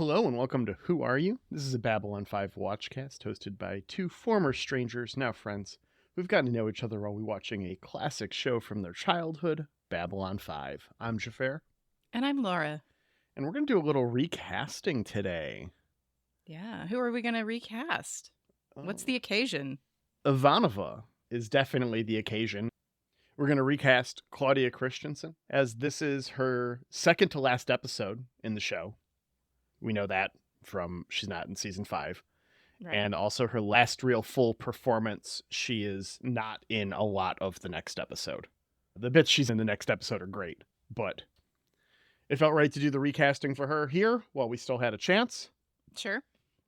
Hello and welcome to Who Are You? This is a Babylon 5 watchcast hosted by two former strangers, now friends, who've gotten to know each other while we're watching a classic show from their childhood, Babylon 5. I'm Xhafer, And I'm Laura. and we're going to do a little recasting today. Yeah. Who are we going to recast? What's the occasion? Ivanova is definitely the occasion. We're going to recast Claudia Christensen, as this is her second to last episode in the show. We know that from she's not in season 5. Right. And also her last real full performance. She is not in a lot of the next episode. The bits she's in the next episode are great, but it felt right to do the recasting for her here while we still had a chance. Sure.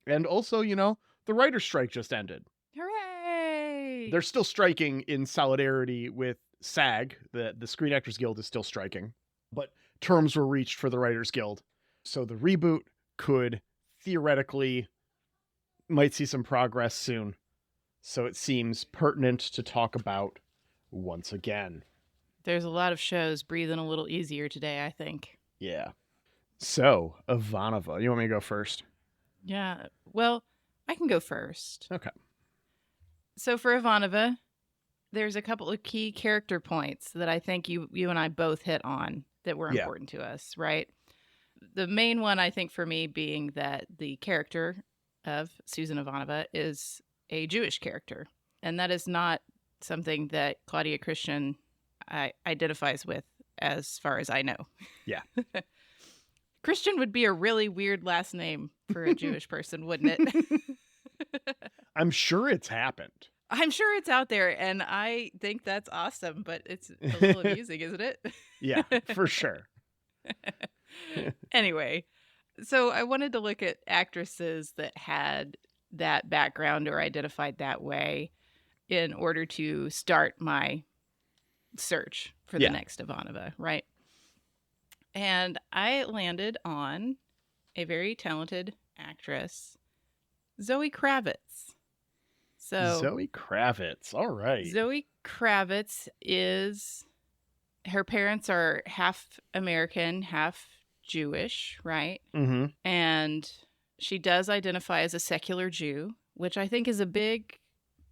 And also, the writer's strike just ended. Hooray! They're still striking in solidarity with SAG. The Screen Actors Guild is still striking, but terms were reached for the Writers Guild. So the reboot could theoretically might see some progress soon. So it seems pertinent to talk about once again. There's a lot of shows breathing a little easier today, I think. Yeah. So, Ivanova, you want me to go first? Yeah. Well, I can go first. Okay. So for Ivanova, there's a couple of key character points that I think you and I both hit on that were important to us, right? The main one, I think, for me being that the character of Susan Ivanova is a Jewish character. And that is not something that Claudia Christian identifies with as far as I know. Yeah. Christian would be a really weird last name for a Jewish person, wouldn't it? I'm sure it's happened. I'm sure it's out there, and I think that's awesome, but it's a little amusing, isn't it? Yeah, for sure. Anyway, so I wanted to look at actresses that had that background or identified that way in order to start my search for the next Ivanova, right? And I landed on a very talented actress, Zoe Kravitz. So Zoe Kravitz, all right. Zoe Kravitz her parents are half American, half Jewish, right? Mm-hmm. And she does identify as a secular Jew, which I think is a big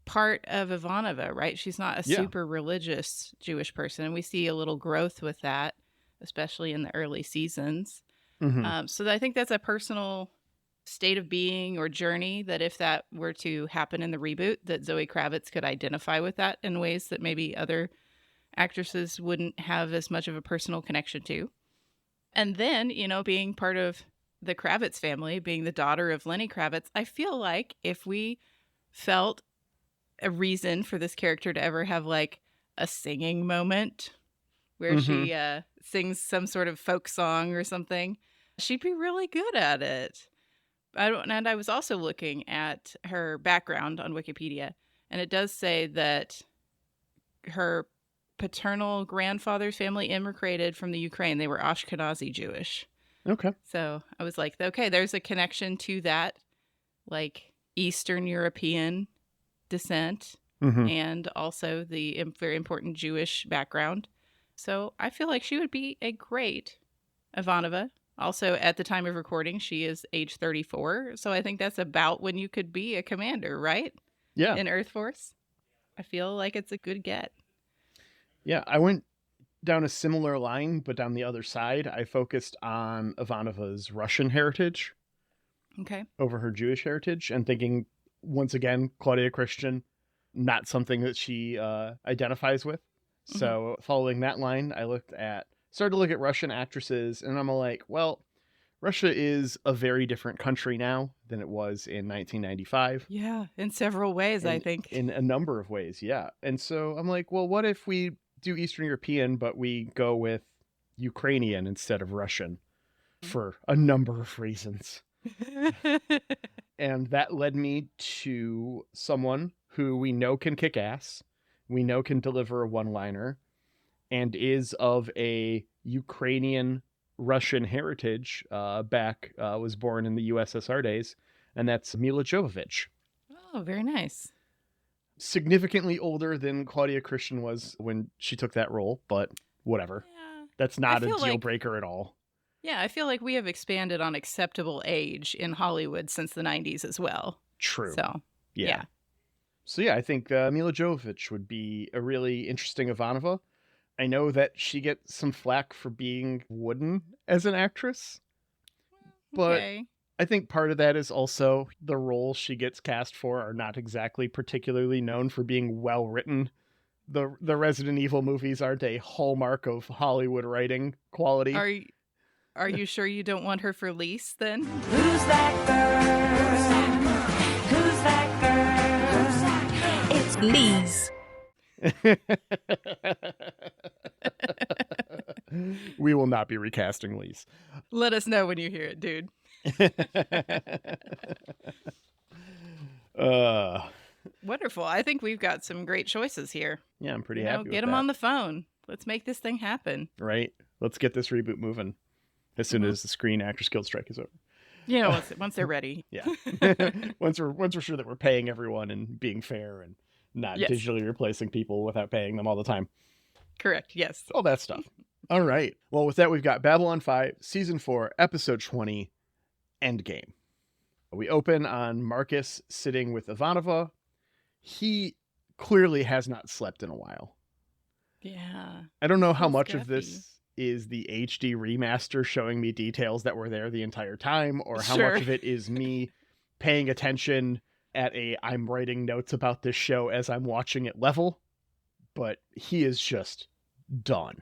part of Ivanova, right? She's not a super religious Jewish person, and we see a little growth with that, especially in the early seasons. Mm-hmm. So I think that's a personal state of being or journey that if that were to happen in the reboot, that Zoe Kravitz could identify with that in ways that maybe other actresses wouldn't have as much of a personal connection to. And then, being part of the Kravitz family, being the daughter of Lenny Kravitz, I feel like if we felt a reason for this character to ever have like a singing moment where she sings some sort of folk song or something, she'd be really good at it. And I was also looking at her background on Wikipedia, and it does say that her paternal grandfather's family immigrated from the Ukraine. They were Ashkenazi Jewish. Okay. So I was like, okay, there's a connection to that, like Eastern European descent, and also the very important Jewish background. So I feel like she would be a great Ivanova. Also, at the time of recording, she is age 34. So I think that's about when you could be a commander, right? Yeah. In Earth Force. I feel like it's a good get. Yeah, I went down a similar line, but down the other side. I focused on Ivanova's Russian heritage over her Jewish heritage, and thinking, once again, Claudia Christian, not something that she identifies with. So following that line, I started to look at Russian actresses, and I'm like, well, Russia is a very different country now than it was in 1995. Yeah, in several ways, I think. In a number of ways, yeah. And so I'm like, well, what if we do Eastern European, but we go with Ukrainian instead of Russian for a number of reasons? And that led me to someone who we know can kick ass, we know can deliver a one-liner, and is of a Ukrainian Russian heritage, was born in the USSR days, and that's Mila Jovovich. Oh, very nice. Significantly older than Claudia Christian was when she took that role, but whatever. Yeah. That's not a deal breaker at all. Yeah, I feel like we have expanded on acceptable age in Hollywood since the 90s as well. True. So, Yeah. yeah. So yeah, I think Mila Jovovich would be a really interesting Ivanova. I know that she gets some flack for being wooden as an actress, but Okay. I think part of that is also the roles she gets cast for are not exactly particularly known for being well written. The Resident Evil movies aren't a hallmark of Hollywood writing quality. Are y- are you sure you don't want her for Lise then? Who's that girl? Who's that girl? It's Lise. We will not be recasting Lise. Let us know when you hear it, dude. uh, Wonderful. I think we've got some great choices here. yeah, I'm pretty happy Get with them that. on the phone. Let's make this thing happen. Right? Let's get this reboot moving as soon as the Screen Actors Guild strike is over. You know, once they're ready. Yeah. once we're sure that we're paying everyone and being fair and not Yes. digitally replacing people without paying them all the time. Correct. Yes. All that stuff. All right. Well, with that, we've got Babylon 5, Season 4, Episode 20, Endgame. We open on Marcus sitting with Ivanova. He clearly has not slept in a while. Yeah. I don't know how Feels much of scruffy. this is the HD remaster showing me details that were there the entire time, or how Sure. much of it is me paying attention at I'm writing notes about this show as I'm watching it level. But he is just done.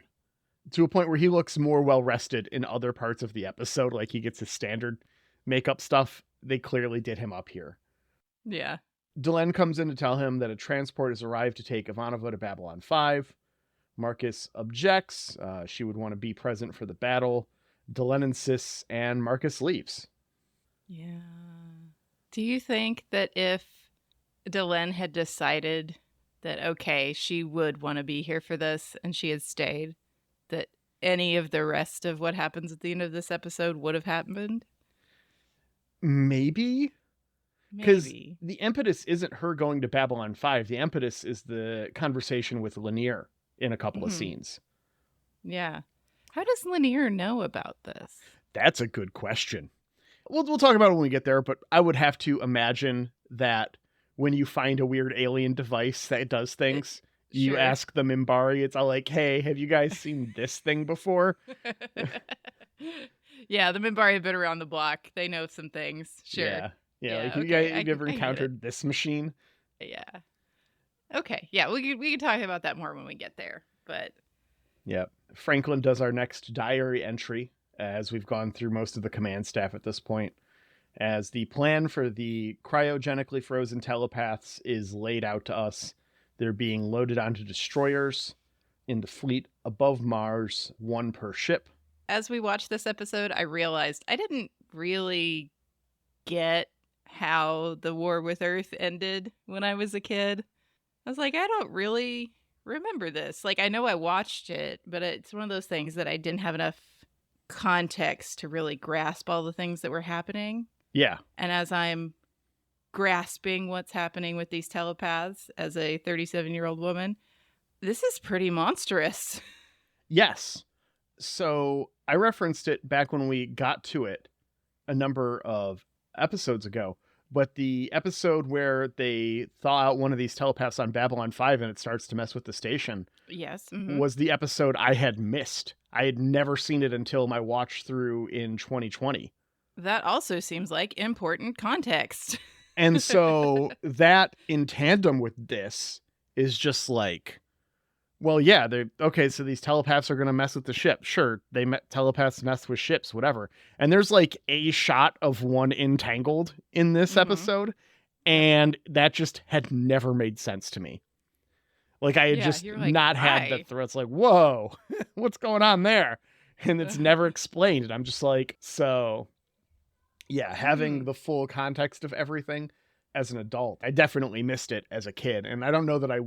To a point where he looks more well rested in other parts of the episode, like he gets his standard makeup stuff. They clearly did him up here. Yeah. Delenn comes in to tell him that a transport has arrived to take Ivanova to Babylon 5. Marcus objects. She would want to be present for the battle. Delenn insists, and Marcus leaves. Yeah. Do you think that if Delenn had decided that, okay, she would want to be here for this and she had stayed, that any of the rest of what happens at the end of this episode would have happened? Maybe? Because Maybe. the impetus isn't her going to Babylon 5. The impetus is the conversation with Lanier in a couple of scenes. Yeah. How does Lanier know about this? That's a good question. We'll talk about it when we get there, but I would have to imagine that when you find a weird alien device that does things, you Sure. ask the Minbari, it's all like, hey, have you guys seen this thing before? Yeah, the Minbari have been around the block. They know some things. Sure. Yeah. Yeah, Like, okay, have you ever I get it. encountered this machine? Yeah. Okay. Yeah, we can talk about that more when we get there. But Yep. Franklin does our next diary entry, as we've gone through most of the command staff at this point, as the plan for the cryogenically frozen telepaths is laid out to us. They're being loaded onto destroyers in the fleet above Mars, one per ship. as we watched this episode, I realized I didn't really get how the war with Earth ended when I was a kid. I was like, I don't really remember this. Like, I know I watched it, but it's one of those things that I didn't have enough context to really grasp all the things that were happening. Yeah. And as I'm grasping what's happening with these telepaths as a 37-year-old woman, this is pretty monstrous. Yes. So I referenced it back when we got to it a number of episodes ago, but the episode where they thaw out one of these telepaths on Babylon 5 and it starts to mess with the station Yes. was the episode I had missed. I had never seen it until my watch through in 2020. That also seems like important context. And so that in tandem with this is just like, well, yeah, okay, so these telepaths are going to mess with the ship. Sure, telepaths mess with ships, whatever. And there's like a shot of one entangled in this episode, and that just had never made sense to me. Like, I had just you're like, not had why? the threats like, whoa, what's going on there? And it's never explained. And I'm just like, so, yeah, having the full context of everything as an adult, I definitely missed it as a kid. And I don't know that I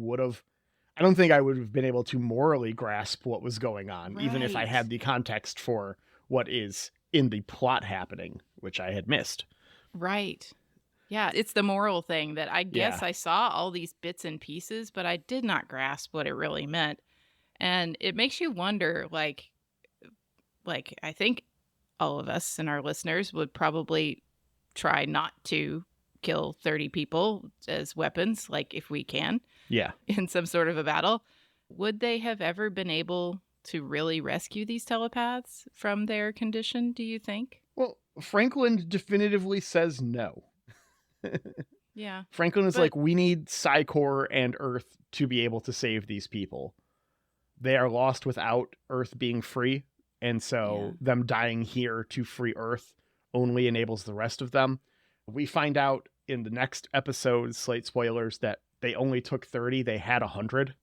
don't think I would have been able to morally grasp what was going on, even if I Right. had the context for what is in the plot happening, which I had missed. Right. Yeah, it's the moral thing that I guess Yeah. I saw all these bits and pieces, but I did not grasp what it really meant. And it makes you wonder, like I think all of us and our listeners would probably try not to kill 30 people as weapons, like if we can, Yeah. in some sort of a battle. Would they have ever been able to really rescue these telepaths from their condition, do you think? Well, Franklin definitively says no. Yeah. Franklin is But- like, we need Psi-Corps and Earth to be able to save these people. They are lost without Earth being free, and so them dying here to free Earth only enables the rest of them. We find out in the next episode, slight spoilers, that they only took 30, they had 100.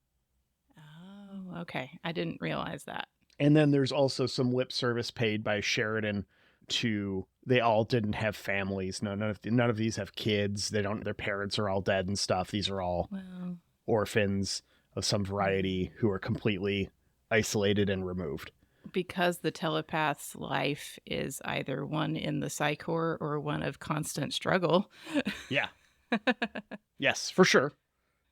Oh, okay. I didn't realize that. And then there's also some lip service paid by Sheridan to, they all didn't have families. None of these have kids. Their parents are all dead and stuff. These are all Well, orphans of some variety who are completely isolated and removed. because the telepath's life is either one in the Psi-Corps or one of constant struggle. Yeah. Yes, for sure.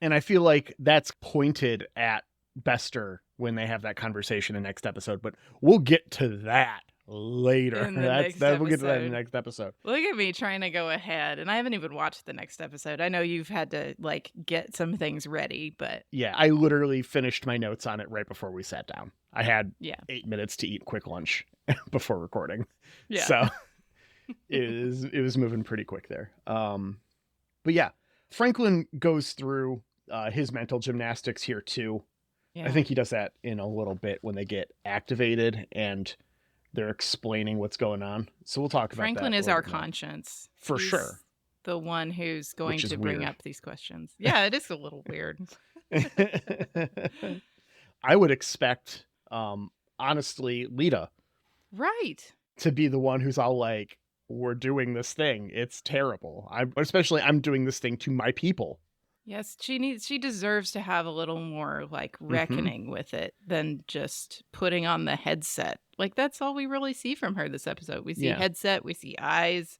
And I feel like that's pointed at Bester when they have that conversation in the next episode, but we'll get to that later. In the next We'll get to that in episode. the next episode. Look at me trying to go ahead, and I haven't even watched the next episode. I know you've had to like get some things ready, but Yeah, I literally finished my notes on it right before we sat down. I had yeah. 8 minutes to eat quick lunch before recording. Yeah. So it was moving pretty quick there. But yeah, Franklin goes through his mental gymnastics here too. Yeah. I think he does that in a little bit when they get activated and they're explaining what's going on. So we'll talk about Franklin that is a our little bit more. conscience. For He's sure. the one who's going Which is to bring weird. up these questions. Yeah, it is a little weird. I would expect, honestly, Lita Right. to be the one who's all like, we're doing this thing. It's terrible. I'm doing this thing to my people. Yes, she deserves to have a little more like reckoning with it than just putting on the headset. Like that's all we really see from her this episode. We see Yeah. headset, we see eyes.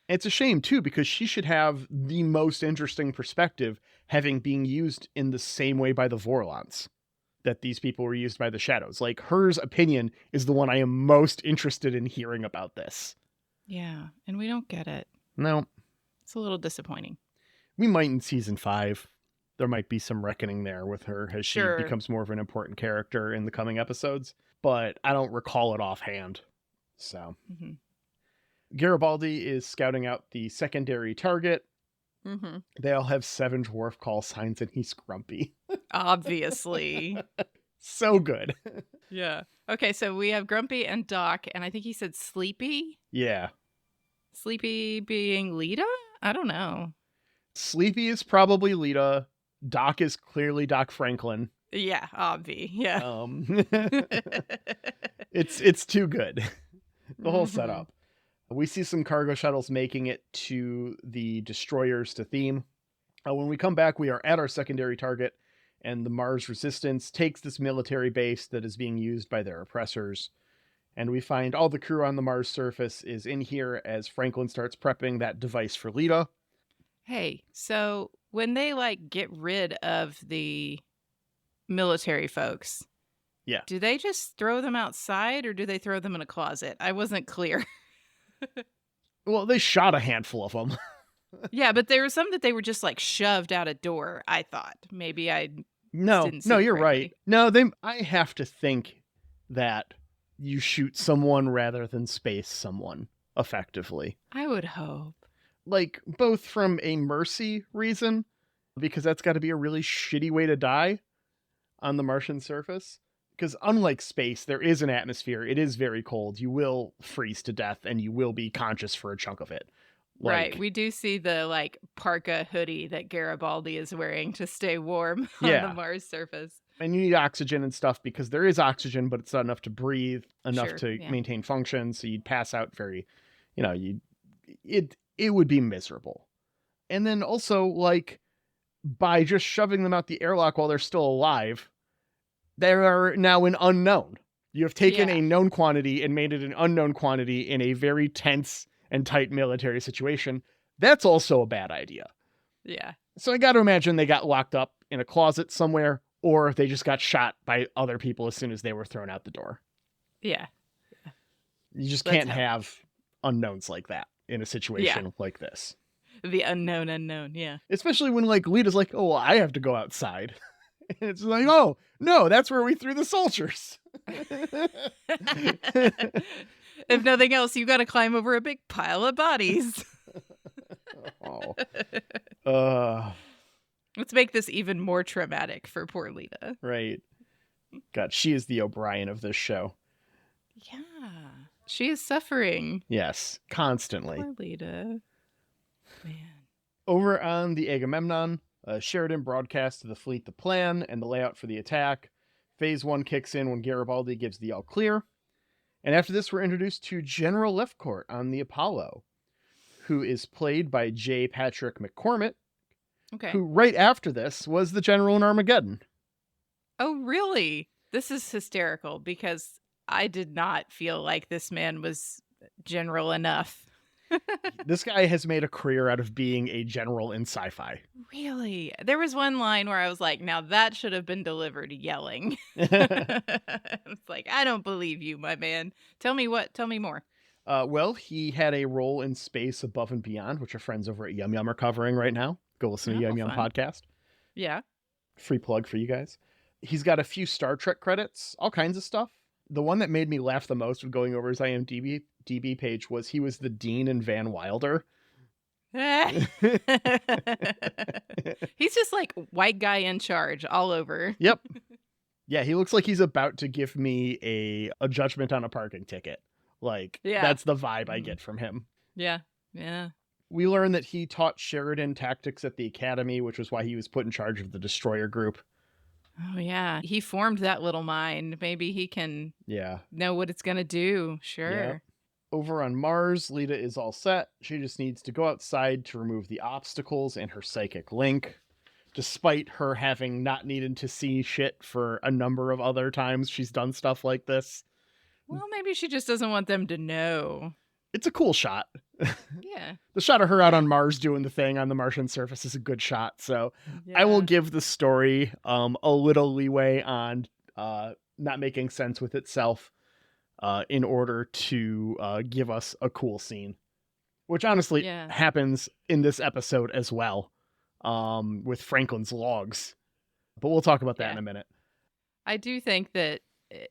It's a shame too, because she should have the most interesting perspective, having been used in the same way by the Vorlons that these people were used by the Shadows. Like hers opinion is the one I am most interested in hearing about this. Yeah, and we don't get it. No, It's a little disappointing. we might in season 5. There might be some reckoning there with her as she Sure. becomes more of an important character in the coming episodes, but I don't recall it offhand. So Mhm. Garibaldi is scouting out the secondary target. Mhm. They all have 7 dwarf call signs and he's grumpy. Obviously. So good. Yeah. Okay, so we have Grumpy and Doc, and I think he said Sleepy. Yeah. Sleepy being Lita? I don't know. Sleepy is probably Lita. Doc is clearly Doc Franklin. Yeah, obvi. Yeah. It's too good. The whole Mhm. setup. We see some cargo shuttles making it to the destroyers to theme. When we come back, we are at our secondary target, and the Mars Resistance takes this military base that is being used by their oppressors. And we find all the crew on the Mars surface is in here as Franklin starts prepping that device for Lita. Hey, so when they like get rid of the military folks, Yeah. do they just throw them outside or do they throw them in a closet? I wasn't clear. Well, they shot a handful of them. Yeah, but there were some that they were just like shoved out a door, I thought. Maybe I No, didn't see no, it you're right. correctly. No, I have to think that you shoot someone rather than space someone effectively. I would hope. Like, both from a mercy reason, because that's got to be a really shitty way to die on the Martian surface. Because unlike space, there is an atmosphere. It is very cold. You will freeze to death and you will be conscious for a chunk of it. Right. Like, We do see the like parka hoodie that Garibaldi is wearing to stay warm on Yeah. the Mars surface. and you need oxygen and stuff because there is oxygen, but it's not enough to breathe, enough Sure, to yeah. maintain function. So you'd pass out very, it would be miserable. And then also, like, by just shoving them out the airlock while they're still alive, they are now an unknown. You have taken Yeah. a known quantity and made it an unknown quantity in a very tense and tight military situation. That's also a bad idea. Yeah. So I got to imagine they got locked up in a closet somewhere, or if they just got shot by other people as soon as they were thrown out the door. Yeah. You just Let's can't hope. have unknowns like that in a situation like this. The unknown, yeah. Especially when, like, Lita's like, oh, well, I have to go outside. And it's like, oh, no, that's where we threw the soldiers. If nothing else, you got to climb over a big pile of bodies. Let's make this even more traumatic for poor Lita. Right. God, she is the O'Brien of this show. Yeah. She is suffering. Yes, constantly. Poor Lita. Man. Over on the Agamemnon, Sheridan broadcasts to the fleet the plan and the layout for the attack. Phase 1 kicks in when Garibaldi gives the all clear. And after this, we're introduced to General Leftcourt on the Apollo, who is played by J. Patrick McCormick, who right after this was the general in Armageddon. Oh, really? This is hysterical because I did not feel like this man was general enough. This guy has made a career out of being a general in sci-fi. Really? There was one line where I was like, now that should have been delivered yelling. It's like, I don't believe you, my man. Tell me more. Well, he had a role in Space Above and Beyond, which our friends over at Yum Yum are covering right now. Go listen to Yum Yum podcast. Yeah. Free plug for you guys. He's got a few Star Trek credits, all kinds of stuff. The one that made me laugh the most with going over his IMDb page was he was the Dean in Van Wilder. He's just like white guy in charge all over. Yep. Yeah, he looks like he's about to give me a judgment on a parking ticket. Like, that's the vibe I get from him. Yeah, yeah. We learn that he taught Sheridan tactics at the academy, which was why he was put in charge of the destroyer group. Oh, yeah. He formed that little mind. Maybe he can know what it's going to do. Sure. Yeah. Over on Mars, Lita is all set. She just needs to go outside to remove the obstacles and her psychic link. Despite her having not needed to see shit for a number of other times she's done stuff like this. Well, maybe she just doesn't want them to know. It's a cool shot. Yeah. The shot of her out on Mars doing the thing on the Martian surface is a good shot. So I will give the story a little leeway on not making sense with itself in order to give us a cool scene. Which honestly happens in this episode as well with Franklin's logs. But we'll talk about that in a minute. I do think that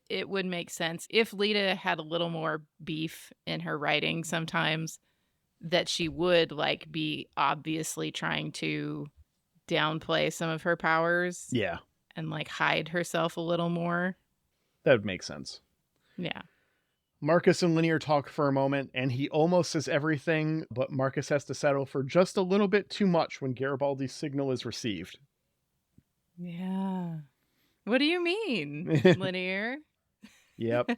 it would make sense if Lita had a little more beef in her writing sometimes, that she would like be obviously trying to downplay some of her powers. Yeah. And like hide herself a little more. That would make sense. Yeah. Marcus and Linear talk for a moment, and he almost says everything, but Marcus has to settle for just a little bit too much when Garibaldi's signal is received. Yeah. What do you mean, Linear? Yep.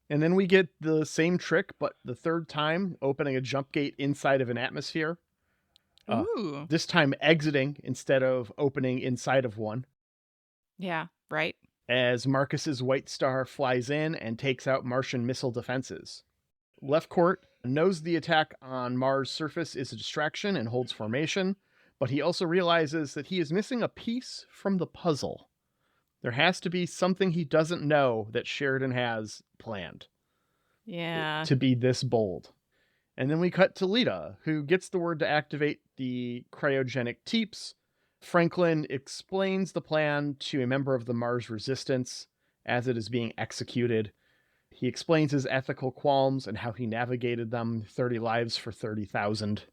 And then we get the same trick, but the third time, opening a jump gate inside of an atmosphere. Ooh. This time exiting instead of opening inside of one. Yeah, right. As Marcus's White Star flies in and takes out Martian missile defenses. Leftcourt knows the attack on Mars' surface is a distraction and holds formation, but he also realizes that he is missing a piece from the puzzle. There has to be something he doesn't know that Sheridan has planned. Yeah. To be this bold. And then we cut to Lita, who gets the word to activate the cryogenic teeps. Franklin explains the plan to a member of the Mars Resistance as it is being executed. He explains his ethical qualms and how he navigated them. 30 lives for 30,000.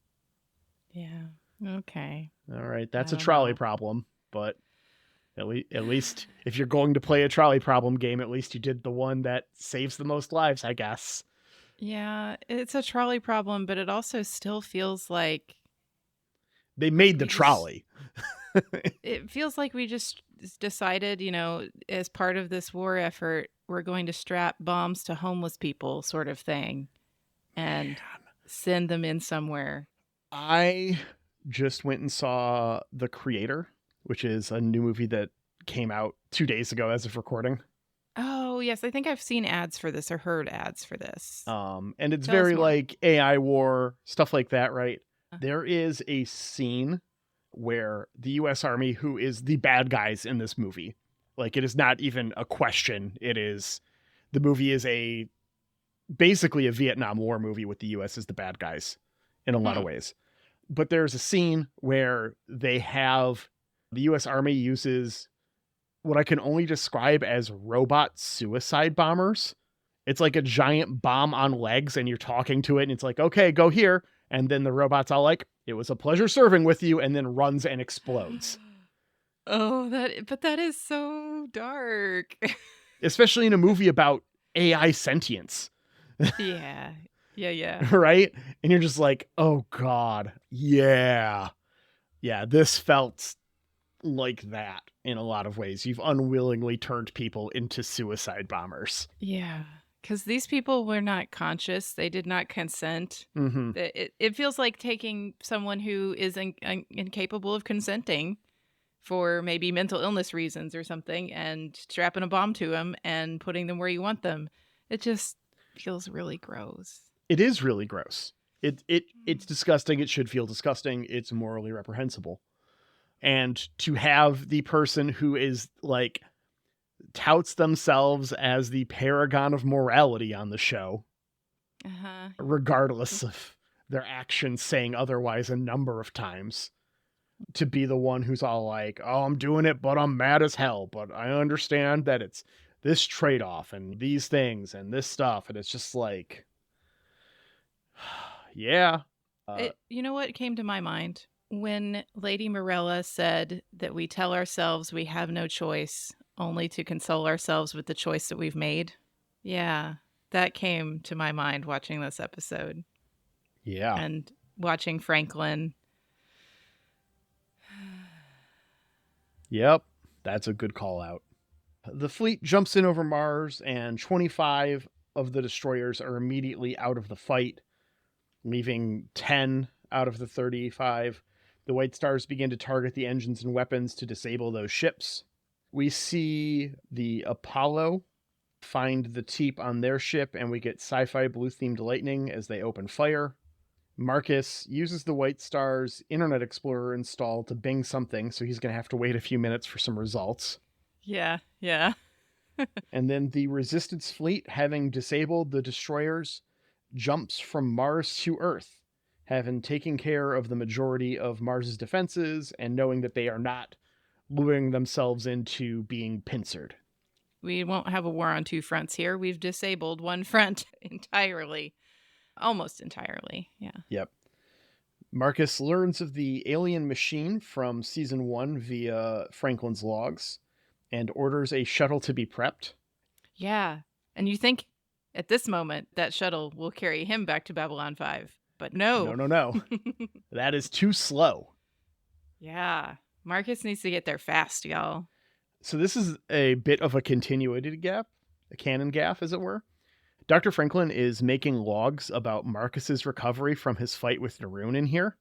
Yeah. Okay. All right. That's a trolley problem, but at least if you're going to play a trolley problem game, at least you did the one that saves the most lives, I guess. Yeah, it's a trolley problem, but it also still feels like they made the trolley. It feels like we just decided, as part of this war effort, we're going to strap bombs to homeless people sort of thing and send them in somewhere. I just went and saw The Creator, which is a new movie that came out 2 days ago as of recording. Oh, yes. I think I've seen ads for this or heard ads for this. And it's very like AI war, stuff like that, right? There is a scene where the U.S. Army, who is the bad guys in this movie, like it is not even a question. It is The movie is basically a Vietnam War movie with the US as the bad guys in a lot of ways. But there's a scene where the US Army uses what I can only describe as robot suicide bombers. It's like a giant bomb on legs, and you're talking to it, and it's like, okay, go here. And then the robot's all like, it was a pleasure serving with you, and then runs and explodes. Oh, but that is so dark. Especially in a movie about AI sentience. Yeah. Yeah. Right? And you're just like, oh God, yeah. Yeah, this felt like that in a lot of ways. You've unwillingly turned people into suicide bombers. Yeah. Because these people were not conscious. They did not consent. Mm-hmm. It feels like taking someone who is incapable of consenting for maybe mental illness reasons or something and strapping a bomb to them and putting them where you want them. It just feels really gross. It is really gross. It's disgusting. It should feel disgusting. It's morally reprehensible. And to have the person who is like touts themselves as the paragon of morality on the show, regardless of their actions saying otherwise a number of times, to be the one who's all like, oh, I'm doing it, but I'm mad as hell. But I understand that it's this trade-off and these things and this stuff. And it's just like, yeah. You know what came to my mind? When Lady Morella said that we tell ourselves we have no choice, only to console ourselves with the choice that we've made. Yeah, that came to my mind watching this episode. Yeah. And watching Franklin. Yep, that's a good call out. The fleet jumps in over Mars, and 25 of the destroyers are immediately out of the fight, leaving 10 out of the 35. The White Stars begin to target the engines and weapons to disable those ships. We see the Apollo find the Teep on their ship, and we get Sci-Fi blue-themed lightning as they open fire. Marcus uses the White Star's Internet Explorer install to bing something, so he's going to have to wait a few minutes for some results. Yeah. And then the Resistance fleet, having disabled the destroyers, jumps from Mars to Earth, having taken care of the majority of Mars's defenses and knowing that they are not luring themselves into being pincered. We won't have a war on two fronts here. We've disabled one front entirely. Almost entirely, yeah. Yep. Marcus learns of the alien machine from season 1 via Franklin's logs and orders a shuttle to be prepped. Yeah. And you think at this moment that shuttle will carry him back to Babylon 5. But no. No. That is too slow. Yeah. Marcus needs to get there fast, y'all. So this is a bit of a continuity gap, a canon gaffe, as it were. Dr. Franklin is making logs about Marcus's recovery from his fight with Naroon in here.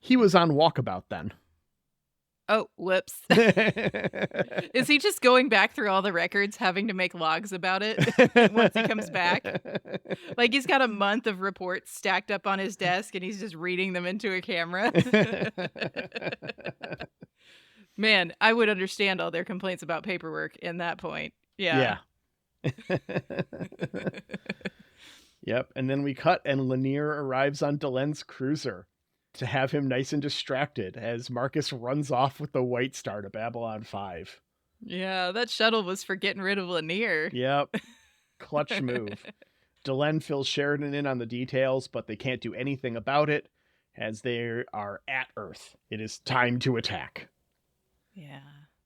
He was on Walkabout then. Oh, whoops. Is he just going back through all the records, having to make logs about it once he comes back? Like he's got a month of reports stacked up on his desk and he's just reading them into a camera. Man, I would understand all their complaints about paperwork in that point. Yeah. Yep. And then we cut and Lanier arrives on Delen's cruiser to have him nice and distracted as Marcus runs off with the White Star to Babylon 5. Yeah, that shuttle was for getting rid of Lanier. Yep. Clutch move. Delen fills Sheridan in on the details, but they can't do anything about it as they are at Earth. It is time to attack. Yeah.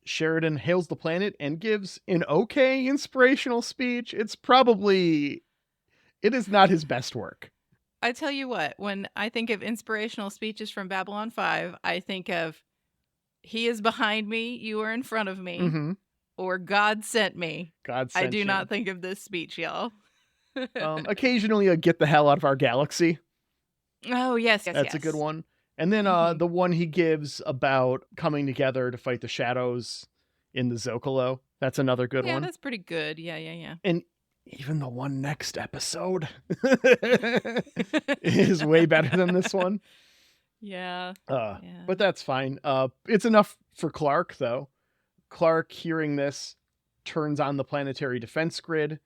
Sheridan hails the planet and gives an okay inspirational speech. It is not his best work. I tell you what, when I think of inspirational speeches from Babylon 5, I think of he is behind me, you are in front of me, or God sent me. I do not think of this speech, y'all. Occasionally a get the hell out of our galaxy. Oh, yes. That's a good one. And then the one he gives about coming together to fight the shadows in the Zocalo. That's another good one. Yeah, that's pretty good. Yeah. And even the one next episode is way better than this one. Yeah. But that's fine. It's enough for Clark, though. Clark, hearing this, turns on the planetary defense grid.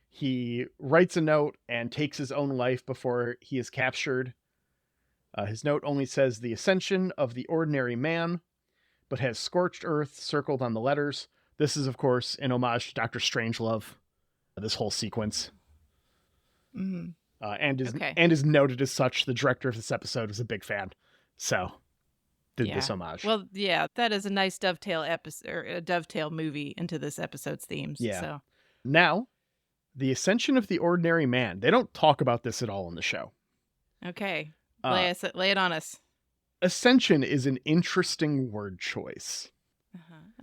He writes a note and takes his own life before he is captured. His note only says the ascension of the ordinary man, but has scorched earth circled on the letters. This is, of course, an homage to Dr. Strangelove, this whole sequence. Mm. And is noted as such. The director of this episode was a big fan. So did this homage. Well, yeah, that is a nice dovetail episode, or a dovetail movie into this episode's themes. Yeah. So. Now, the ascension of the ordinary man. They don't talk about this at all in the show. Okay. Lay it on us. Ascension is an interesting word choice.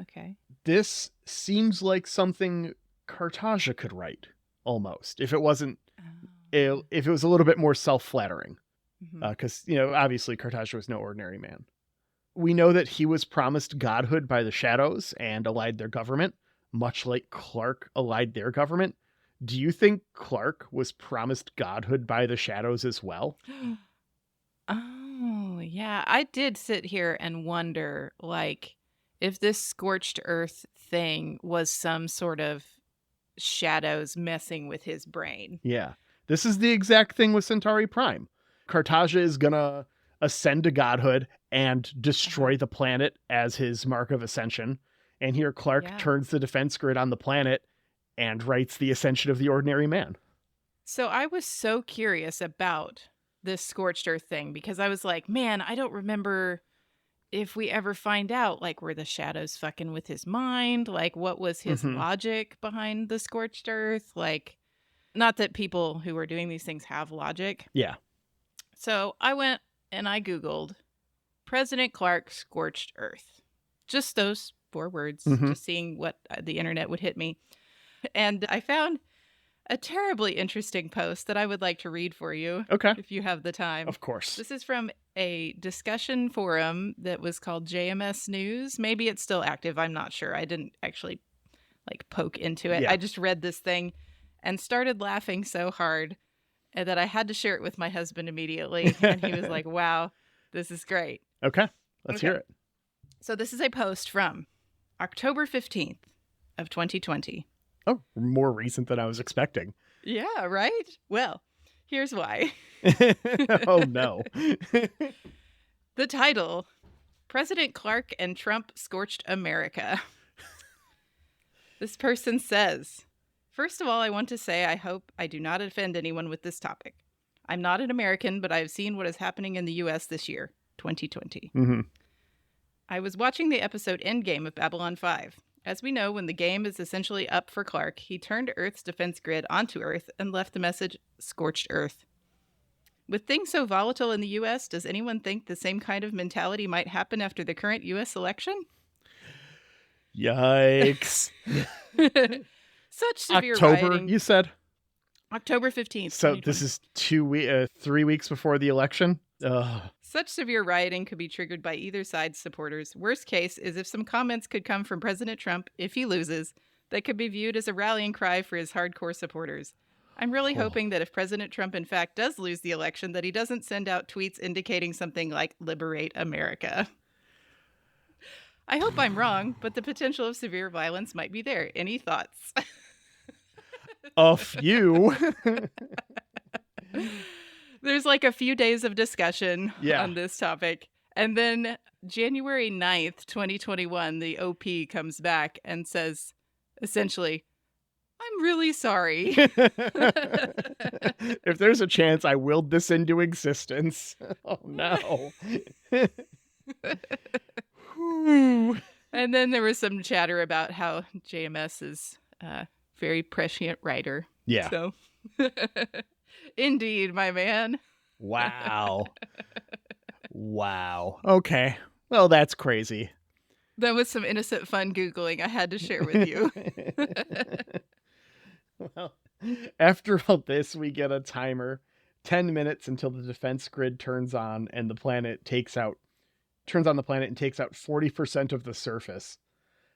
Okay. This seems like something Cartagia could write, almost, if it wasn't, if it was a little bit more self-flattering. Because, obviously Cartagia was no ordinary man. We know that he was promised godhood by the Shadows and allied their government, much like Clark allied their government. Do you think Clark was promised godhood by the Shadows as well? Oh, yeah. I did sit here and wonder, if this scorched earth thing was some sort of Shadows messing with his brain. Yeah. This is the exact thing with Centauri Prime. Cartagia is gonna ascend to godhood and destroy the planet as his mark of ascension. And here Clark turns the defense grid on the planet and writes the ascension of the ordinary man. So I was so curious about this scorched earth thing because I was like, man, I don't remember if we ever find out, were the Shadows fucking with his mind? What was his logic behind the scorched earth? Not that people who are doing these things have logic. Yeah. So I went and I Googled President Clark scorched earth. Just those 4 words, just seeing what the internet would hit me. And I found a terribly interesting post that I would like to read for you. Okay. If you have the time. Of course. This is from a discussion forum that was called JMS News. Maybe it's still active. I'm not sure. I didn't actually poke into it. Yeah. I just read this thing and started laughing so hard that I had to share it with my husband immediately. And he was like, wow, this is great. Okay. Let's hear it. So this is a post from October 15th of 2020. Oh, more recent than I was expecting. Yeah, right? Well, here's why. Oh, no. The title, President Clark and Trump Scorched America. This person says, first of all, I want to say I hope I do not offend anyone with this topic. I'm not an American, but I have seen what is happening in the U.S. this year, 2020. I was watching the episode Endgame of Babylon 5. As we know, when the game is essentially up for Clark, he turned Earth's defense grid onto Earth and left the message, Scorched Earth. With things so volatile in the U.S., does anyone think the same kind of mentality might happen after the current U.S. election? Yikes. Such severe October, rioting. you said? October 15th. So this is 3 weeks before the election? Ugh. Such severe rioting could be triggered by either side's supporters. Worst case is if some comments could come from President Trump, if he loses, that could be viewed as a rallying cry for his hardcore supporters. I'm really hoping that if President Trump in fact does lose the election, that he doesn't send out tweets indicating something like, liberate America. I hope I'm wrong, but the potential of severe violence might be there. Any thoughts? A few. There's a few days of discussion on this topic. And then January 9th, 2021, the OP comes back and says, essentially, I'm really sorry. If there's a chance, I willed this into existence. Oh, no. And then there was some chatter about how JMS is a very prescient writer. Yeah. So, indeed, my man. Wow. Wow. Okay. Well, that's crazy. That was some innocent fun Googling I had to share with you. Well, after all this, we get a timer. 10 minutes until the defense grid turns on and the planet turns on the planet and takes out 40% of the surface.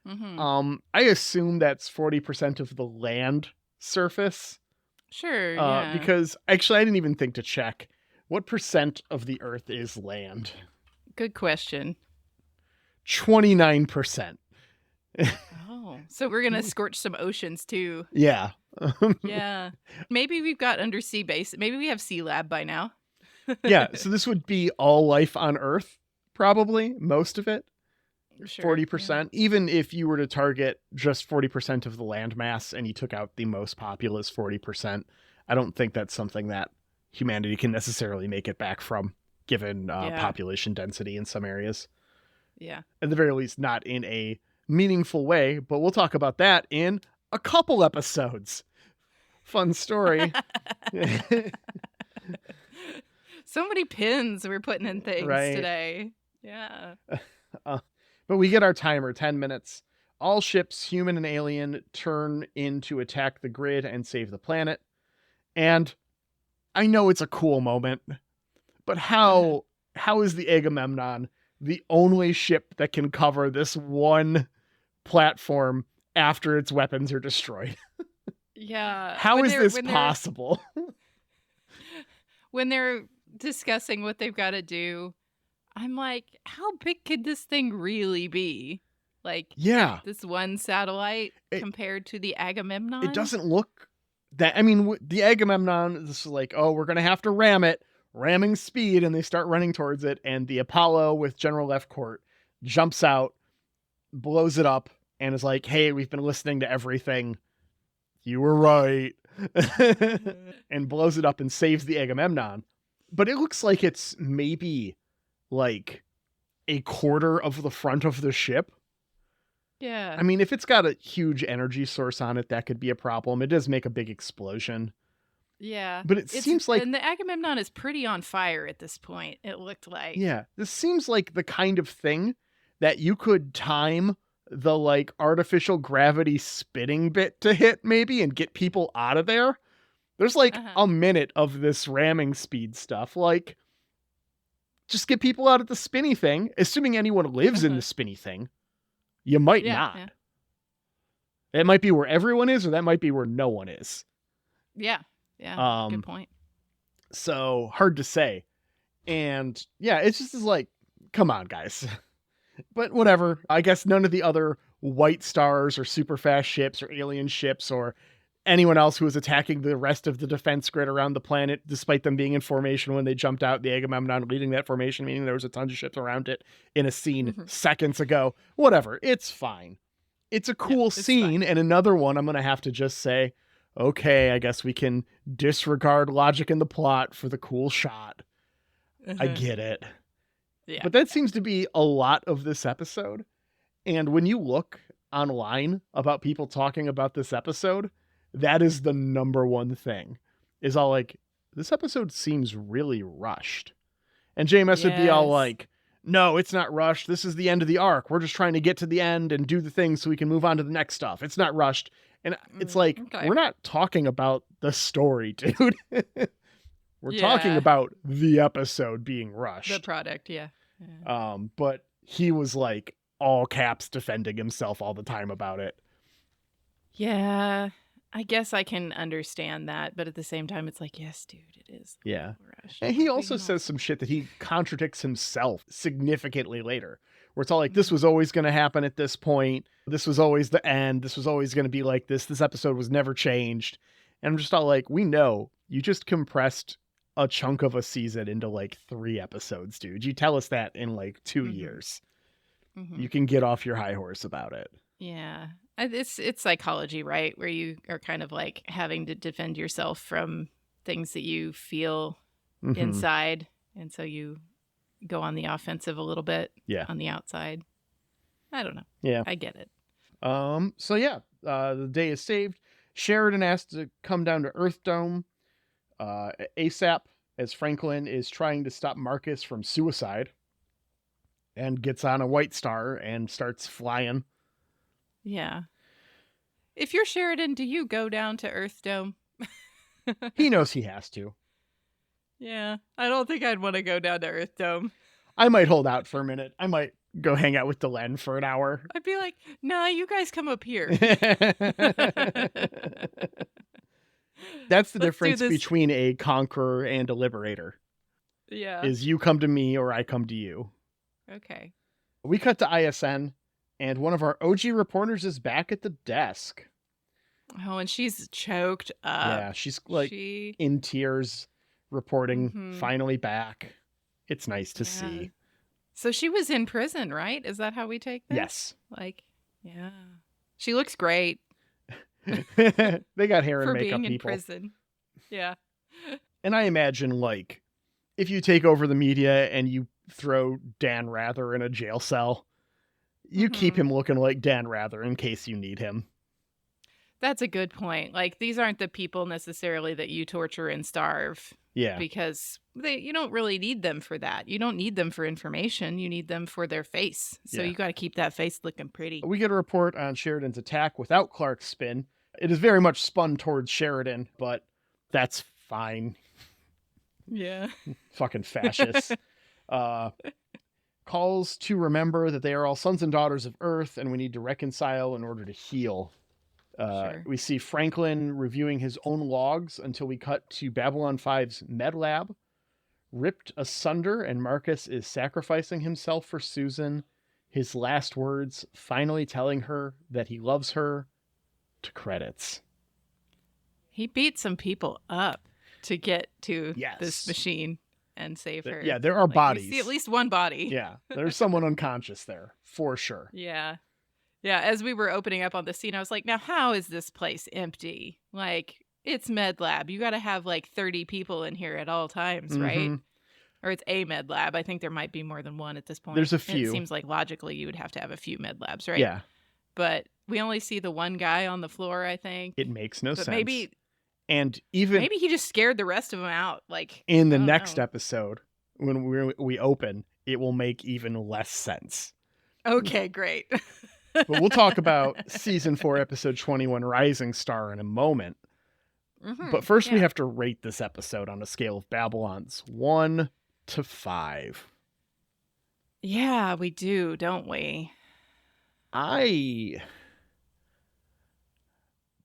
I assume that's 40% of the land surface. Sure, yeah. Because actually I didn't even think to check. What percent of the Earth is land? Good question. 29%. Oh. Oh, so we're gonna scorch some oceans too. Yeah. Yeah. Maybe we've got undersea base. Maybe we have Sea Lab by now. Yeah, so this would be all life on Earth, probably, most of it. Sure. 40%. Even if you were to target just 40% of the landmass and you took out the most populous 40%, I don't think that's something that humanity can necessarily make it back from, given population density in some areas. Yeah. At the very least, not in a meaningful way, but we'll talk about that in a couple episodes. Fun story. So many pins we're putting in things Right. today. Yeah. But we get our timer, 10 minutes. All ships, human and alien, turn in to attack the grid and save the planet. And I know it's a cool moment, but how is the Agamemnon the only ship that can cover this one platform after its weapons are destroyed? Yeah. How is this possible? When they're discussing what they've got to do, I'm like, how big could this thing really be? Like, Yeah. this one satellite compared to the Agamemnon? It doesn't look that. I mean, the Agamemnon is like, oh, we're going to have to ram it, ramming speed, and they start running towards it. And the Apollo with General Lefcourt jumps out, blows it up, and is like, hey, we've been listening to everything. You were right. And blows it up and saves the Agamemnon. But it looks like it's maybe like a quarter of the front of the ship. Yeah. I mean, if it's got a huge energy source on it, that could be a problem. It does make a big explosion. Yeah. But it seems like... And the Agamemnon is pretty on fire at this point, it looked like. Yeah. This seems like the kind of thing that you could time the, like, artificial gravity spinning bit to hit, maybe, and get people out of there. There's, like, a minute of this ramming speed stuff. Like, just get people out of the spinny thing, assuming anyone lives in the spinny thing. You might not. Yeah. It might be where everyone is, or that might be where no one is. Yeah. Yeah. Good point. So hard to say. And yeah, it's just like, come on, guys. But whatever. I guess none of the other white stars or super fast ships or alien ships or anyone else who was attacking the rest of the defense grid around the planet, despite them being in formation when they jumped out, the Agamemnon leading that formation, meaning there was a ton of ships around it in a scene seconds ago. Whatever. It's fine. It's a cool scene. And another one I'm going to have to just say, okay, I guess we can disregard logic in the plot for the cool shot. I get it. Yeah. But that seems to be a lot of this episode. And when you look online about people talking about this episode, that is the number one thing, is all like, this episode seems really rushed. And JMS would be all like, no, it's not rushed. This is the end of the arc. We're just trying to get to the end and do the things so we can move on to the next stuff. It's not rushed. And it's like, we're not talking about the story, dude. We're talking about the episode being rushed. The product, yeah. But he was like all caps defending himself all the time about it. Yeah. I guess I can understand that, but at the same time, it's like, yes, dude, it is. Yeah. Rushed. And he also says some shit that he contradicts himself significantly later, where it's all like, this was always going to happen at this point. This was always the end. This was always going to be like this. This episode was never changed. And I'm just all like, we know you just compressed a chunk of a season into like 3 episodes, dude. You tell us that in like 2 years. You can get off your high horse about it. Yeah. It's psychology, right? Where you are kind of like having to defend yourself from things that you feel inside. And so you go on the offensive a little bit on the outside. I don't know. Yeah. I get it. So yeah, the day is saved. Sheridan has to come down to Earth Dome ASAP as Franklin is trying to stop Marcus from suicide and gets on a White Star and starts flying. Yeah. If you're Sheridan, do you go down to Earth Dome? He knows he has to. Yeah. I don't think I'd want to go down to Earth Dome. I might hold out for a minute. I might go hang out with Delenn for an hour. I'd be like, nah, you guys come up here. That's the difference between a conqueror and a liberator. Yeah. Is you come to me or I come to you. Okay. We cut to ISN And one of our OG reporters is back at the desk. Oh, and she's choked up. Yeah, she's like She in tears, reporting Mhm. finally back. It's nice to Yeah. see. So she was in prison, right? Is that how we take this? Yes. Like, yeah. She looks great They got hair and for makeup being in people. prison. Yeah. And I imagine, like, if you take over the media and you throw Dan Rather in a jail cell, you keep Mhm. him looking like Dan Rather in case you need him. That's a good point. Like, these aren't the people necessarily that you torture and starve Yeah. because you don't really need them for that. You don't need them for information. You need them for their face. So Yeah. you got to keep that face looking pretty. We get a report on Sheridan's attack without Clark's spin. It is very much spun towards Sheridan, but that's fine. Yeah. Fucking fascists. Calls to remember that they are all sons and daughters of Earth and we need to reconcile in order to heal. Sure. We see Franklin reviewing his own logs until we cut to Babylon 5's med lab, ripped asunder, and Marcus is sacrificing himself for Susan. His last words, finally telling her that he loves her, to credits. He beat some people up to get to Yes. this machine and save her. Yeah, there are Like, bodies. we see at least one body. Yeah, there's someone unconscious there, for sure. Yeah. Yeah. As we were opening up on the scene, I was like, now, how is this place empty? Like, it's med lab. You got to have like 30 people in here at all times, right? Mhm. Or it's a med lab. I think there might be more than one at this point. There's a And few. it seems like logically you would have to have a few med labs, right? Yeah, But we only see the one guy on the floor, I think. it makes no But sense. maybe even he just scared the rest of them out. Like, in the I don't next know. episode, when we open, it will make even less sense. Okay, great. But we'll talk about season 4, episode 21, Rising Star, in a moment. Mhm, But first, we yeah. have to rate this episode on a scale of Babylon's 1 to 5. Yeah, we do, don't we?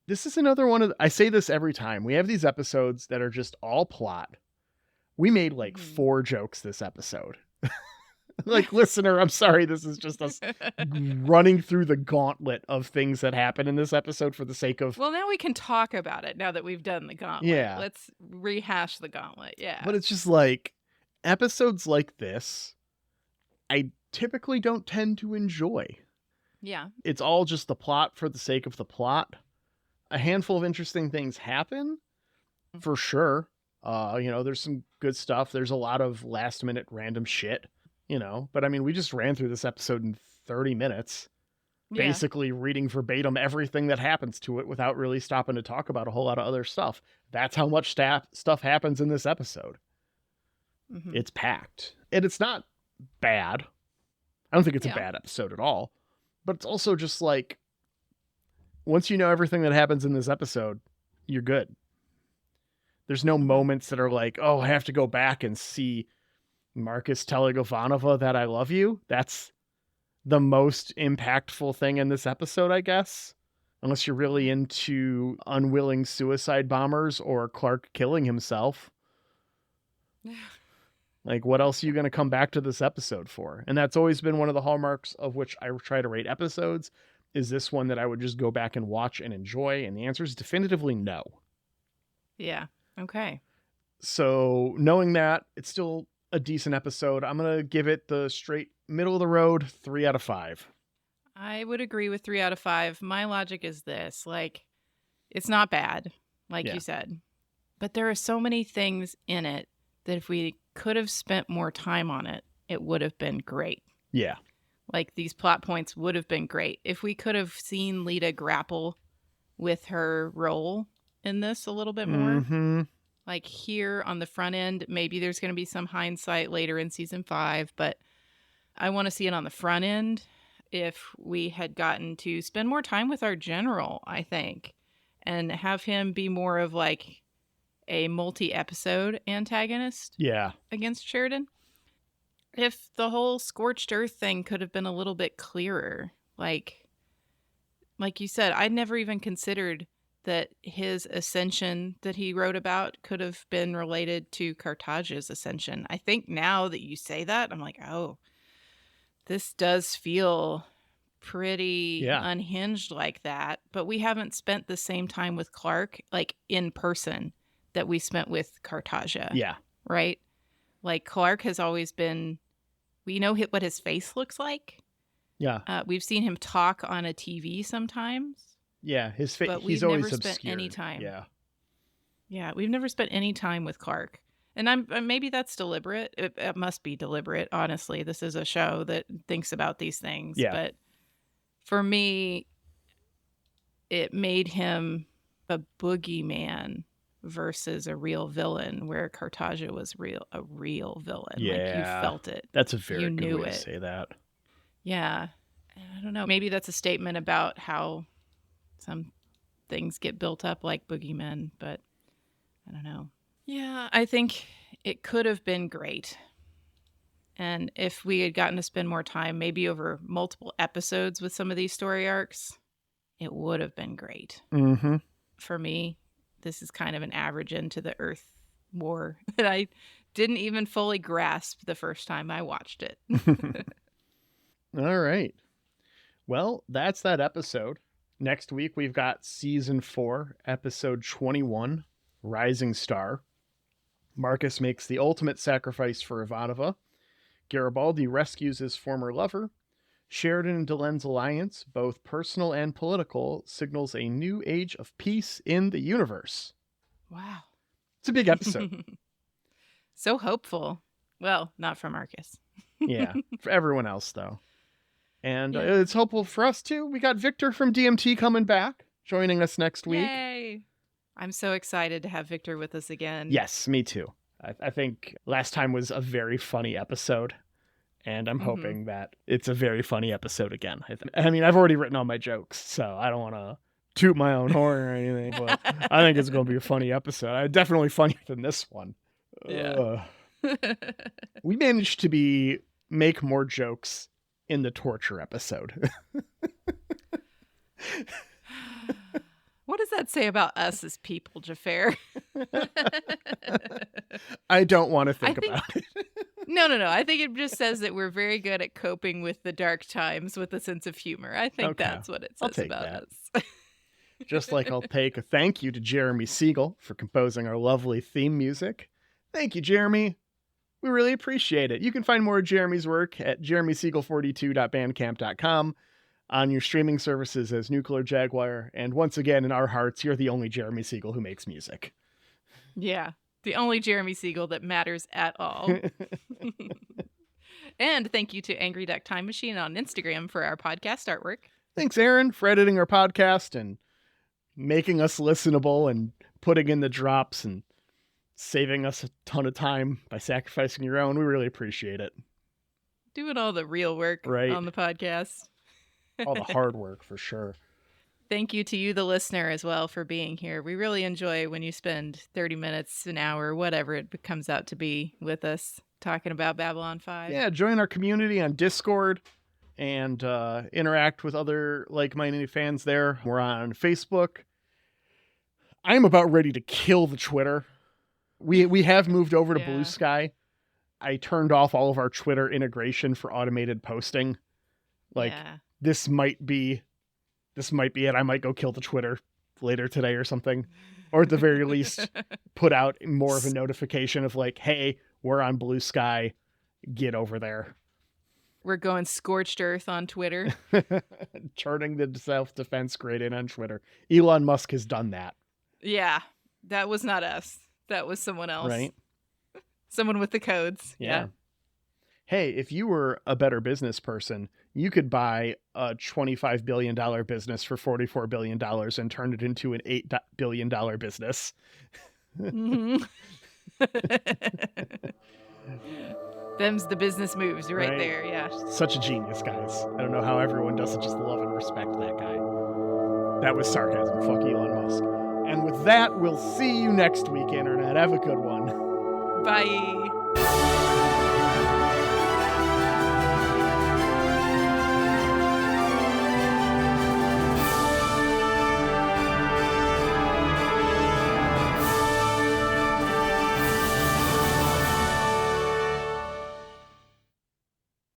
This is another one of I say this every time. We have these episodes that are just all plot. We made like 4 jokes this episode. Like, listener, I'm sorry, this is just us running through the gauntlet of things that happen in this episode for the sake of... Well, now we can talk about it now that we've done the gauntlet. Yeah. Let's rehash the gauntlet. Yeah. But it's just like, episodes like this, I typically don't tend to enjoy. Yeah. It's all just the plot for the sake of the plot. A handful of interesting things happen, for sure. There's some good stuff. There's a lot of last minute random shit, but I mean, we just ran through this episode in 30 minutes, Yeah. basically reading verbatim everything that happens to it without really stopping to talk about a whole lot of other stuff. That's how much stuff happens in this episode. Mhm. It's packed, and it's not bad. I don't think it's Yeah. a bad episode at all, but it's also just like, once you know everything that happens in this episode, you're good. There's no moments that are like, oh, I have to go back and see Marcus telling Ivanova that I love you. That's the most impactful thing in this episode, I guess. Unless you're really into unwilling suicide bombers or Clark killing himself. Like, what else are you going to come back to this episode for? And that's always been one of the hallmarks of which I try to rate episodes. Is this one that I would just go back and watch and enjoy? And the answer is definitively no. Yeah. Okay. So knowing that, it's still a decent episode. I'm going to give it the straight middle of the road 3 out of 5. I would agree with 3 out of 5. My logic is this, like, it's not bad, like Yeah. you said, but there are so many things in it that if we could have spent more time on it, it would have been great. Yeah. Like, these plot points would have been great. If we could have seen Lita grapple with her role in this a little bit more, Mm-hmm. like here on the front end, maybe there's going to be some hindsight later in season 5, but I want to see it on the front end. If we had gotten to spend more time with our general, I think, and have him be more of like a multi-episode antagonist Yeah. against Sheridan. If the whole Scorched Earth thing could have been a little bit clearer, like you said, I'd never even considered that his ascension that he wrote about could have been related to Carthage's ascension. I think now that you say that, I'm like, oh, this does feel pretty unhinged like that, but we haven't spent the same time with Clark, like in person, that we spent with Cartagia. Yeah. Right? Like Clark has always been, we know what his face looks like. Yeah. We've seen him talk on a TV sometimes. Yeah, his face, But he's we've always never spent obscured. any time. Yeah. Yeah, we've never spent any time with Clark. And maybe that's deliberate. It must be deliberate, honestly. This is a show that thinks about these things. Yeah. But for me, it made him a boogeyman versus a real villain, where Cartagia was a real villain. Yeah. Like you felt it. That's a very You good knew way to it. say that. Yeah. I don't know. Maybe that's a statement about how some things get built up like boogeymen, but I don't know. Yeah, I think it could have been great. And if we had gotten to spend more time, maybe over multiple episodes with some of these story arcs, it would have been great. Mm-hmm. For me, this is kind of an average into the Earth War that I didn't even fully grasp the first time I watched it. All right. Well, that's that episode. Next week, we've got season 4, episode 21, Rising Star. Marcus makes the ultimate sacrifice for Ivanova. Garibaldi rescues his former lover. Sheridan and Delen's alliance, both personal and political, signals a new age of peace in the universe. Wow. It's a big episode. So hopeful. Well, not for Marcus. Yeah, for everyone else, though. And Yeah. it's hopeful for us, too. We got Victor from DMT coming back, joining us next week. Yay! I'm so excited to have Victor with us again. Yes, me too. I think last time was a very funny episode, and I'm hoping that it's a very funny episode again. I mean, I've already written all my jokes, so I don't want to toot my own horn or anything, but I think it's going to be a funny episode. Definitely funnier than this one. Yeah. We managed to make more jokes in the torture episode. What does that say about us as people, Xhafer? I don't want to think about it. No. I think it just says that we're very good at coping with the dark times with a sense of humor. I think that's what it says about us. Just like I'll take a thank you to Jeremy Siegel for composing our lovely theme music. Thank you, Jeremy. We really appreciate it. You can find more of Jeremy's work at jeremysiegel42.bandcamp.com, on your streaming services as Nuclear Jaguar, and once again, in our hearts, you're the only Jeremy Siegel who makes music. Yeah, the only Jeremy Siegel that matters at all. And thank you to Angry Duck Time Machine on Instagram for our podcast artwork. Thanks, Aaron, for editing our podcast and making us listenable and putting in the drops and saving us a ton of time by sacrificing your own. We really appreciate it. Doing all the real work on the podcast. All the hard work, for sure. Thank you to you, the listener, as well, for being here. We really enjoy when you spend 30 minutes, an hour, whatever it comes out to be, with us talking about Babylon 5. Yeah, join our community on Discord and interact with other like-minded fans there. We're on Facebook. I'm about ready to kill the Twitter. We have moved over to Blue Sky. I turned off all of our Twitter integration for automated posting. This might be it. I might go kill the Twitter later today or something. Or at the very least, put out more of a notification of like, hey, we're on Blue Sky. Get over there. We're going scorched earth on Twitter. Turning the self-defense grid in on Twitter. Elon Musk has done that. Yeah, that was not us. That was someone else. Right. Someone with the codes. Yeah. Hey, if you were a better business person, you could buy a $25 billion business for $44 billion and turn it into an $8 billion business. Mm-hmm. Them's the business moves right there. Yeah. Such a genius, guys. I don't know how everyone doesn't just love and respect that guy. That was sarcasm. Fuck Elon Musk. And with that, we'll see you next week, Internet. Have a good one. Bye.